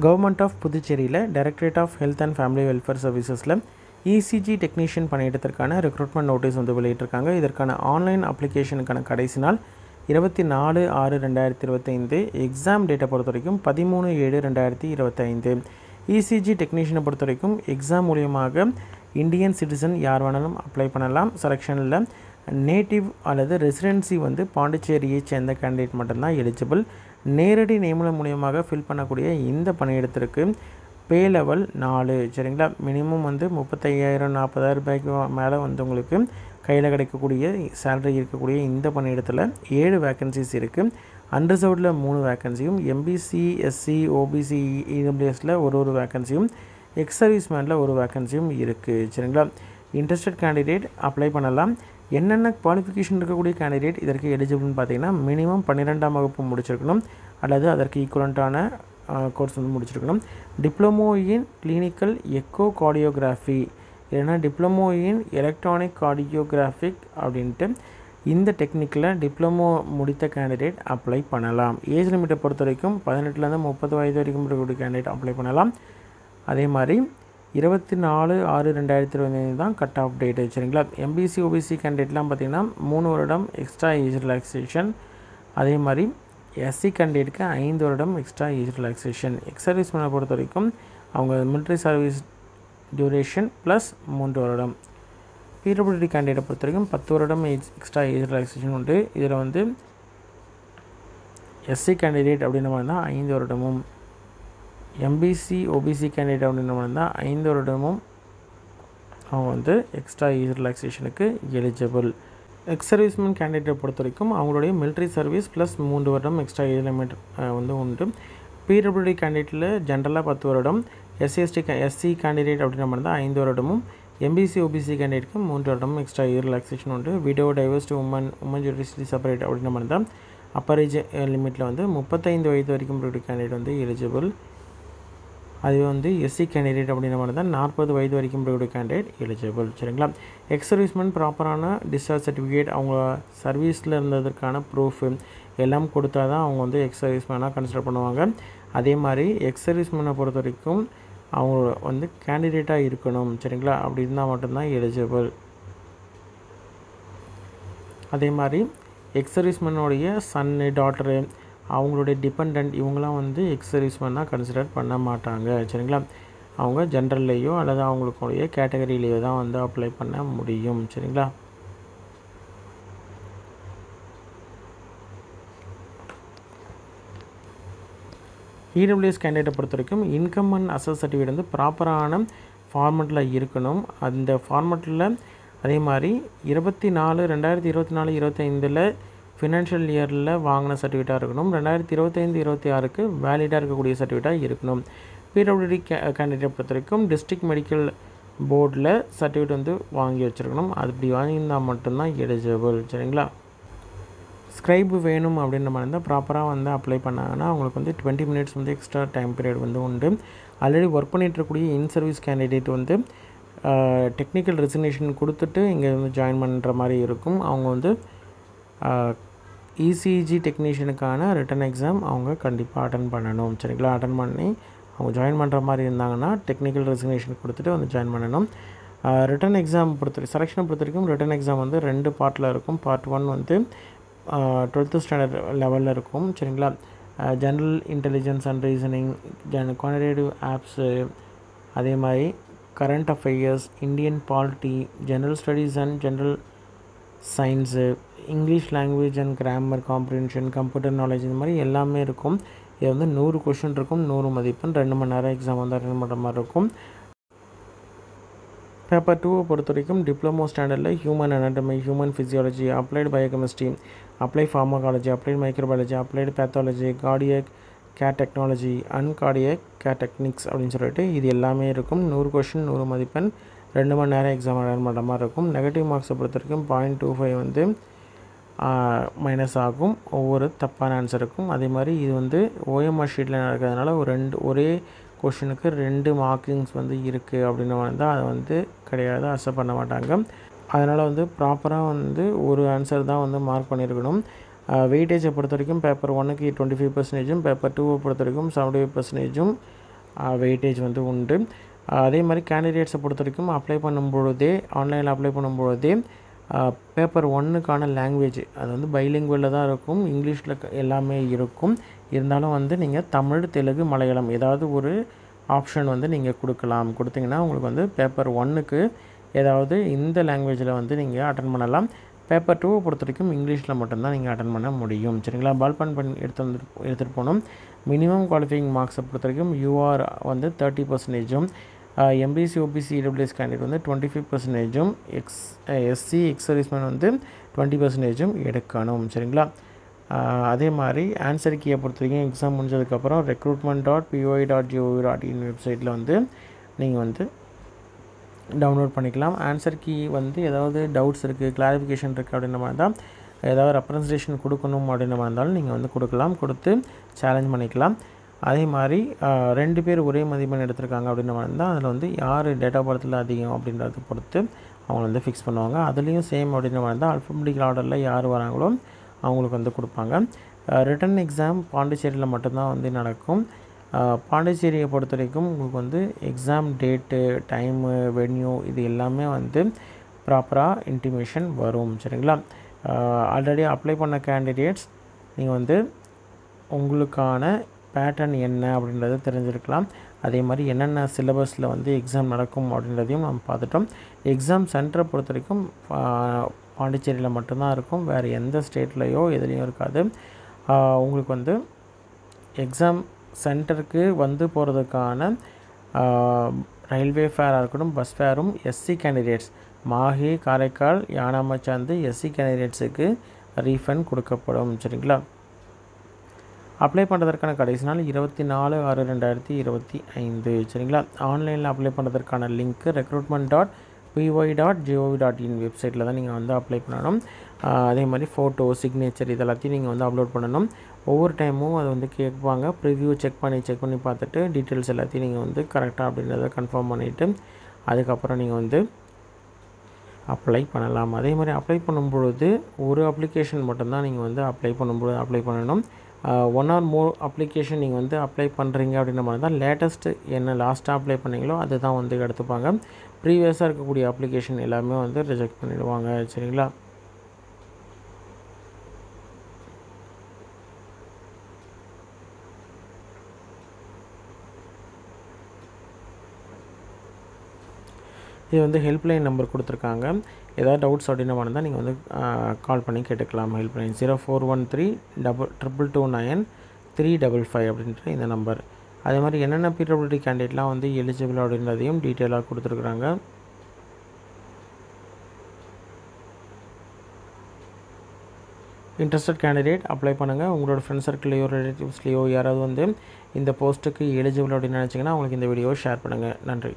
Government of புதுச்சேரியில் directorate of health and family welfare சர்வீசஸில் ECG technician பணியிடத்திற்கான recruitment notice வந்து வெளியிட்டிருக்காங்க. இதற்கான ஆன்லைன் அப்ளிகேஷனுக்கான கடைசி நாள் 24/6/2025. எக்ஸாம் டேட்டை பொறுத்த வரைக்கும் 13/7/2025. இசிஜி டெக்னீஷியனை பொறுத்த வரைக்கும் எக்ஸாம் மூலியமாக இந்தியன் சிட்டிசன் யார் வேணாலும் அப்ளை பண்ணலாம். செலெக்ஷனில் நேட்டிவ் அல்லது ரெசிடென்சி வந்து பாண்டிச்சேரியை சேர்ந்த கேண்டிடேட் மட்டும்தான் எலிஜிபிள். நேரடி நியமனம் மூலியமாக ஃபில் பண்ணக்கூடிய இந்த பணியிடத்திற்கு பே லெவல் 4 சரிங்களா. மினிமம் வந்து 35,000-40,000 ரூபாய்க்கு மேலே வந்து உங்களுக்கு கையில் கிடைக்கக்கூடிய சேலரி இருக்கக்கூடிய இந்த பணியிடத்தில் 7 வேக்கன்சிஸ் இருக்குது. அன்ரிசர்வ்டில் 3 வேக்கன்சியும், எம்பிசி, எஸ்சி, ஓபிசி, இடபிள்யூஎஸில் ஒரு வேக்கன்சியும், எக்ஸ் சர்வீஸ் மேனில் ஒரு வேக்கன்சியும் இருக்குது சரிங்களா. இன்ட்ரெஸ்டட் கேண்டிடேட் அப்ளை பண்ணலாம். என்னென்ன குவாலிஃபிகேஷன் இருக்கக்கூடிய கேண்டிடேட் இதற்கு எலிஜிபிள்னு பார்த்தீங்கன்னா, மினிமம் 12ஆம் வகுப்பு முடிச்சிருக்கணும் அல்லது அதற்கு ஈக்குவலண்ட்டான கோர்ஸ் வந்து முடிச்சிருக்கணும். Diploma in clinical echo cardiography இல்லைனா டிப்ளமோ இன் எலக்ட்ரானிக் கார்டியோகிராஃபிக் அப்படின்ட்டு இந்த டெக்னிக்கில் டிப்ளமோ முடித்த கேண்டிடேட் அப்ளை பண்ணலாம். ஏஜ் லிமிட்டை பொறுத்த வரைக்கும் 18லேருந்து 30 வயது வரைக்கும் இருக்கக்கூடிய கேண்டிடேட் அப்ளை பண்ணலாம். அதே மாதிரி 24/6/2025 தான் கட் ஆஃப் டேட்டு சரிங்களா. எம்பிசி, ஓபிசி கேண்டிடேட்லாம் பார்த்திங்கன்னா 3 வருடம் எக்ஸ்ட்ரா ஏஜ் ரிலாக்ஸேஷன். அதே மாதிரி எஸ்சி கேண்டிடேட்டுக்கு 5 வருடம் extra age relaxation. Ex service மேனை பொறுத்த வரைக்கும் அவங்க மிலிட்ரி சர்வீஸ் டியூரேஷன் ப்ளஸ் 3 வருடம். பிடபிள்யூடி கேண்டிடேட்டை பொறுத்த வரைக்கும் 10 வருடம் எக்ஸ்ட்ரா ஏஜ் ரிலாக்ஸேஷன் உண்டு. இதில் வந்து எஸ்சி கேண்டிடேட் அப்படின்ற மாதிரி தான் 5 வருடமும், எம்பிசி, ஓபிசி கேண்டிடேட் அப்படின்ற மாதிரி தான் 5 வருடமும் அவங்க வந்து எக்ஸ்ட்ரா ஏஜ் ரிலாக்ஸேஷனுக்கு எலிஜிபிள். எக்ஸ் சர்வீஸ்மேன் கேண்டிடேட்டை பொறுத்த வரைக்கும் அவங்களுடைய மிலிட்ரி சர்வீஸ் ப்ளஸ் 3 வருடம் எக்ஸ்ட்ரா ஏஜ் லிமிட் வந்து உண்டு. பிடபிள்யூடி கேண்டிடேட்டில் ஜென்ரலாக 10 வருடம், எஸ்சி கேண்டிடேட் அப்படின்ற மாதிரி தான் 5 வருடமும், எம்பிசி, ஓபிசி கேண்டிடேட்டுக்கு 3 வருடமும் எக்ஸ்ட்ரா ஏஜ் ரிலாக்ஸேஷன் உண்டு. Widow, divorced woman judiciary separate அப்படின்ற மாதிரி தான் அப்பர் ஏஜ் லிமிட்டில் வந்து 35 வயது வரைக்கும் இருக்கக்கூடிய கேண்டிடேட் வந்து எலிஜிபிள். அது வந்து எஸ்சி கேண்டிடேட் அப்படின்ற மாதிரி தான் 40 வயது வரைக்கும் இருக்கக்கூடிய கேண்டிடேட் எலிஜிபிள் சரிங்களா. எக்ஸ் சர்வீஸ்மேன் ப்ராப்பரான டிஸ்சார்ஜ் சர்டிஃபிகேட், அவங்க சர்வீஸில் இருந்ததற்கான ப்ரூஃபு எல்லாம் கொடுத்தா தான் அவங்க வந்து எக்ஸ் சர்வீஸ்மேனாக கன்சிடர் பண்ணுவாங்க. அதே மாதிரி எக்ஸ் சர்வீஸ்மேனை பொறுத்த வரைக்கும் அவங்க வந்து கேண்டிடேட்டாக இருக்கணும் சரிங்களா. அப்படி இருந்தால் மட்டும்தான் எலிஜிபிள். அதே மாதிரி எக்ஸ் சர்வீஸ்மேனுடைய சன்னு, டாட்டரு, அவங்களுடைய டிபெண்ட் இவங்களாம் வந்து எக்ஸ் சர்வீஸ்மேனாக கன்சிடர் பண்ண மாட்டாங்க சரிங்களா. அவங்க ஜென்ரல்லையோ அல்லது அவங்களுடைய கேட்டகரியிலையோ தான் வந்து அப்ளை பண்ண முடியும் சரிங்களா. இடபிள்யூஎஸ் கேண்டிடேட்டை பொறுத்த வரைக்கும் இன்கம் அண்ட் அசஸ் சர்டிஃபிகேட் வந்து ப்ராப்பரான ஃபார்மெட்டில் இருக்கணும். அந்த ஃபார்மெட்டில் அதே மாதிரி 2024-25 ஃபினான்ஷியல் இயரில் வாங்கின சர்டிஃபிகேட்டாக இருக்கணும். 2025-26க்கு வேலிடாக இருக்கக்கூடிய சர்டிஃபிகேட்டாக இருக்கணும். பிடபிள்யூடி கேண்டிடேட்டை பொறுத்த வரைக்கும் டிஸ்ட்ரிக்ட் மெடிக்கல் போர்டில் சர்டிஃபிகேட் வந்து வாங்கி வச்சுருக்கணும். அது இப்படி வாங்கியிருந்தால் மட்டும்தான் எலிஜிபிள் சரிங்களா. ஸ்க்ரைப் வேணும் அப்படின்ற மாதிரி இருந்தால் ப்ராப்பராக வந்து அப்ளை பண்ணாங்கன்னா அவங்களுக்கு வந்து 20 மினிட்ஸ் வந்து எக்ஸ்ட்ரா டைம் பீரியட் வந்து உண்டு. ஆல்ரெடி ஒர்க் பண்ணிகிட்ருக்கக்கூடிய இன் சர்வீஸ் கேண்டிடேட் வந்து டெக்னிக்கல் ரெசிக்னேஷன் கொடுத்துட்டு இங்கே வந்து ஜாயின் பண்ணுற மாதிரி இருக்கும். அவங்க வந்து இசிஜி டெக்னீஷியனுக்கான ரிட்டன் எக்ஸாம் அவங்க கண்டிப்பாக அட்டன் பண்ணணும் சரிங்களா. அட்டன் பண்ணி அவங்க ஜாயின் பண்ணுற மாதிரி இருந்தாங்கன்னா டெக்னிக்கல் ரெசிக்னேஷன் கொடுத்துட்டு வந்து ஜாயின் பண்ணணும். ரிட்டன் எக்ஸாம் செலெக்ஷனை பொறுத்த வரைக்கும் ரிட்டன் எக்ஸாம் வந்து 2 பார்ட்டில் இருக்கும். பார்ட் 1 வந்து 12th ஸ்டாண்டர்ட் லெவலில் இருக்கும் சரிங்களா. General intelligence and reasoning, quantitative apps, அதே மாதிரி current affairs, Indian polity, general studies and general science, English language and grammar comprehension, computer knowledge, இந்த மாதிரி எல்லாமே இருக்கும். இது வந்து 100 கொஷின் இருக்கும், 100 மதிப்பெண், 2 மணி நேரம் எக்ஸாம் வந்து அட்டெண்ட் பண்ணுற மாதிரி இருக்கும். பேப்பர் 2 பொறுத்த வரைக்கும் டிப்ளமோ ஸ்டாண்டர்டில் human anatomy, human physiology, applied biochemistry, applied pharmacology, applied microbiology, applied pathology, cardiac care technology, and cardiac care techniques அப்படின்னு சொல்லிட்டு இது எல்லாமே இருக்கும். 100 கொஷின், 100 மதிப்பெண், 2 மணி நேரம் எக்ஸாம் அட்டன் பண்ணுற மாதிரி இருக்கும். நெகட்டிவ் மார்க்ஸை பொறுத்த வரைக்கும் 0.25 வந்து மைனஸ் ஆகும் ஒவ்வொரு தப்பான ஆன்சருக்கும். அதே மாதிரி இது வந்து ஓஎம்ஆர் ஷீட்டில் நடக்கிறதுனால ஒரே கொஷினுக்கு 2 மார்க்கிங்ஸ் வந்து இருக்குது அப்படின்னு வந்தால் அதை வந்து கிடையாது, அக்செப்ட் பண்ண மாட்டாங்க. அதனால் வந்து ப்ராப்பராக வந்து ஒரு ஆன்சர் தான் வந்து மார்க் பண்ணியிருக்கணும். வெயிட்டேஜை பொறுத்த வரைக்கும் பேப்பர் 1க்கு 25%, பேப்பர் 2 பொறுத்த வரைக்கும் 75%, வெயிட்டேஜ் வந்து உண்டு. அதே மாதிரி கேண்டிடேட்ஸை பொறுத்த வரைக்கும் அப்ளை பண்ணும்பொழுதே, ஆன்லைனில் அப்ளை பண்ணும்பொழுதே பேப்பர் 1க்கான லாங்குவேஜ் அது வந்து பைலிங்குவலில் தான் இருக்கும், இங்கிலீஷில் எல்லாமே இருக்கும். இருந்தாலும் வந்து நீங்கள் தமிழ், தெலுங்கு, மலையாளம் ஏதாவது ஒரு ஆப்ஷன் வந்து நீங்கள் கொடுத்தீங்கன்னா உங்களுக்கு வந்து பேப்பர் 1க்கு ஏதாவது இந்த லாங்குவேஜில் வந்து நீங்கள் அட்டன் பண்ணலாம். பேப்பர் 2 பொறுத்த வரைக்கும் இங்கிலீஷில் மட்டும்தான் நீங்கள் அட்டன் பண்ண முடியும். சரிங்களா? பால்பான் பண்ணி எடுத்துகிட்டு போகணும். மினிமம் குவாலிஃபையிங் மார்க்ஸை பொறுத்த வரைக்கும் யூஆர் வந்து 30%, எம்பிசி, ஓபிசி, இடபிள்யூஎஸ் கேண்டிடேட் வந்து 25%, எஸ்சி, எக்ஸ் சர்வீஸ்மேன் வந்து 20% எடுக்கணும். சரிங்களா? அதே மாதிரி ஆன்சர் கீயை பொறுத்த வரைக்கும் எக்ஸாம் முடிஞ்சதுக்கப்புறம் recruitment.poi.gov.in வெப்சைட்டில் வந்து நீங்கள் வந்து டவுன்லோட் பண்ணிக்கலாம். ஆன்சர் கீ வந்து ஏதாவது டவுட்ஸ் இருக்குது, கிளாரிஃபிகேஷன் இருக்குது அப்படின்ற மாதிரி தான், ஏதாவது ரெப்ரசன்டேஷன் கொடுக்கணும் அப்படின்ற மாதிரி இருந்தாலும் நீங்கள் வந்து கொடுத்து சேலஞ்ச் பண்ணிக்கலாம். அதே மாதிரி 2 பேர் ஒரே மதிப்பெண் எடுத்திருக்காங்க அப்படின்ற மாதிரி இருந்தால் அதில் வந்து யார் டேட் ஆஃப் பர்த்தில் அதிகம் அப்படின்றத பொறுத்து அவங்க வந்து ஃபிக்ஸ் பண்ணுவாங்க. அதுலேயும் சேம் அப்படின்ற மாதிரி இருந்தால் அல்ஃபபெட்டிக்கல் ஆர்டரில் யார் வராங்களோ அவங்களுக்கு வந்து கொடுப்பாங்க. ரிட்டன் எக்ஸாம் பாண்டிச்சேரியில் மட்டும்தான் வந்து நடக்கும். பாண்டிச்சேரியை பொறுத்த வரைக்கும் உங்களுக்கு வந்து எக்ஸாம் டேட்டு, டைமு, வென்யூ இது எல்லாமே வந்து ப்ராப்பராக இன்டிமேஷன் வரும். சரிங்களா? ஆல்ரெடி அப்ளை பண்ண கேண்டிடேட்ஸ் நீங்கள் வந்து உங்களுக்கான பேட்டர்ன் என்ன அப்படின்றத தெரிஞ்சிருக்கலாம். அதே மாதிரி என்னென்ன சிலபஸில் வந்து எக்ஸாம் நடக்கும் அப்படின்றதையும் நம்ம பார்த்துட்டோம். எக்ஸாம் சென்டரை பொறுத்த வரைக்கும் பாண்டிச்சேரியில் மட்டும்தான் இருக்கும், வேறு எந்த ஸ்டேட்லேயோ எதுலேயும் இருக்காது. உங்களுக்கு வந்து எக்ஸாம் சென்டருக்கு வந்து போகிறதுக்கான ரயில்வே ஃபேராக இருக்கட்டும், பஸ் ஃபேரும் எஸ்சி கேண்டிடேட்ஸ் மாஹே, காரைக்கால், யானாமை சார்ந்து எஸ்சி கேண்டிடேட்ஸுக்கு ரீஃபண்ட் கொடுக்கப்படும். சரிங்களா? அப்ளை பண்ணுறதுக்கான கடைசி நாள் 24/6/2025. சரிங்களா? ஆன்லைனில் அப்ளை பண்ணுறதுக்கான லிங்க்கு recruitment.poi.gov.in வெப்சைட்டில் தான் நீங்கள் வந்து அப்ளை பண்ணணும். அதே மாதிரி ஃபோட்டோ, சிக்னேச்சர் இது எல்லாத்தையும் நீங்கள் வந்து அப்லோட் பண்ணணும். ஒவ்வொரு டைமும் அது வந்து கேட்பாங்க. ப்ரிவ்யூ செக் பண்ணி பார்த்துட்டு டீட்டெயில்ஸ் எல்லாத்தையும் நீங்கள் வந்து கரெக்டாக அப்படின்றத கன்ஃபார்ம் பண்ணிவிட்டு அதுக்கப்புறம் நீங்கள் வந்து அப்ளை பண்ணலாம். அதே மாதிரி அப்ளை பண்ணும்பொழுது ஒரு அப்ளிகேஷன் மட்டும்தான் நீங்கள் வந்து அப்ளை பண்ணணும். 1 or more அப்ளிகேஷன் நீங்கள் வந்து அப்ளை பண்ணுறீங்க அப்படின்ற மாதிரி தான் லேட்டஸ்ட்டு என்ன லாஸ்ட்டாக அப்ளை பண்ணிங்களோ அதுதான் வந்து எடுத்துப்பாங்க. ப்ரீவியஸாக இருக்கக்கூடிய அப்ளிகேஷன் எல்லாமே வந்து ரிஜெக்ட் பண்ணிடுவாங்க. சரிங்களா? இது வந்து ஹெல்ப்லைன் நம்பர் கொடுத்துருக்காங்க. ஏதாவது டவுட்ஸ் அப்படின்ற மாதிரி தான் நீங்கள் வந்து கால் பண்ணி கேட்டுக்கலாம். ஹெல்ப்லைன் 04132229 அப்படின்ற இந்த நம்பர். அதே மாதிரி என்னென்ன பிடபிள்யூடி கேண்டிடேட்லாம் வந்து எலிஜிபிள் அப்படின்றதையும் டீட்டெயிலாக கொடுத்துருக்குறாங்க. இன்ட்ரெஸ்டட் கேண்டிடேட் அப்ளை பண்ணுங்கள். உங்களோட ஃப்ரெண்ட்ஸ் சர்க்கிள்லையோ ரிலேட்டிவ்ஸ்லையோ யாராவது வந்து இந்த போஸ்ட்டுக்கு எலிஜிபிள் அப்படின்னு நினச்சிங்கன்னா அவங்களுக்கு இந்த வீடியோவை ஷேர் பண்ணுங்கள். நன்றி.